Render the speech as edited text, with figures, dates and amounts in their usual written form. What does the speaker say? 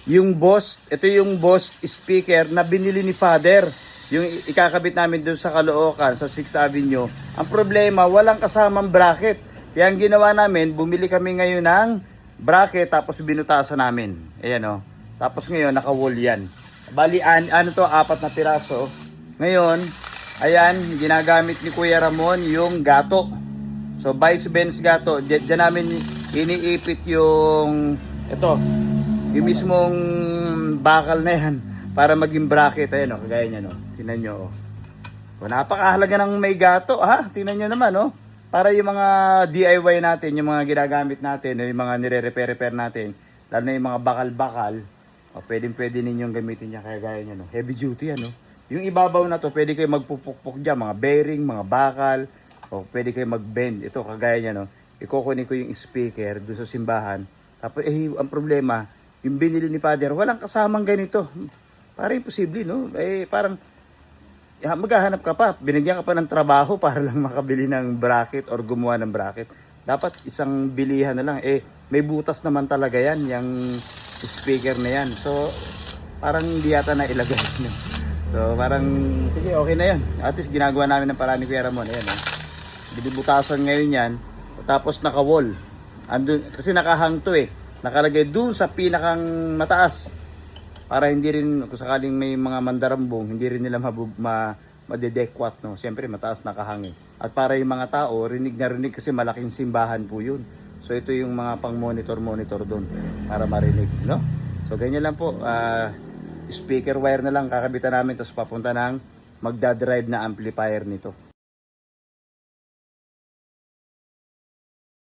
ito yung boss speaker na binili ni Father. Yung ikakabit namin doon sa Caloocan, sa 6th Avenue. Ang problema, walang kasamang bracket. Kaya ang ginawa namin, bumili kami ngayon ng bracket tapos binutasan namin. Ayan o. Tapos ngayon, naka-wall yan. Bali, ano to, 4 na piraso. Ngayon, ayan, ginagamit ni Kuya Ramon yung gato. So, Vice Benz gato. Diyan namin iniipit yung, yung mismong bakal na yan para maging bracket. Ayan o, kagaya niya no. Tingnan nyo o. So, napakahalaga ng may gato ha. Tingnan nyo naman o. Para yung mga DIY natin, yung mga ginagamit natin, yung mga nire-repair natin, lalo na yung mga bakal-bakal, pwede ninyong gamitin niya kaya gaya niya no. Heavy duty yan no. Yung ibabaw na to, pwede kayo magpupukpok dyan, mga bearing, mga bakal, o pwede kayo mag-bend. Ito kagaya niya no. Ikukunin ko yung speaker doon sa simbahan. Tapos ang problema, yung binili ni Father, walang kasamang ganito. Parang imposible no. Parang maghahanap ka pa, binigyan ka pa ng trabaho para lang makabili ng bracket or gumawa ng bracket. Dapat isang bilihan na lang. May butas naman talaga yan, yung speaker na yan. So, parang hindi yata na ilagay. So, parang, sige, okay na yan. At least ginagawa namin ng paraan ni Kuya Ramon. Ayan, binibutasan ngayon yan. Tapos naka-wall. Kasi nakahang to Nakalagay dun sa pinakang mataas. Para hindi rin, kung sakaling may mga mandarambong, hindi rin nila madedekwat, no? Siyempre, mataas nakahangin. At para yung mga tao, rinig na rinig kasi malaking simbahan po yun. So, ito yung mga pang-monitor doon para marinig, no? So, ganyan lang po. Speaker wire na lang kakabitan namin tapos papunta ng magdadrive na amplifier nito.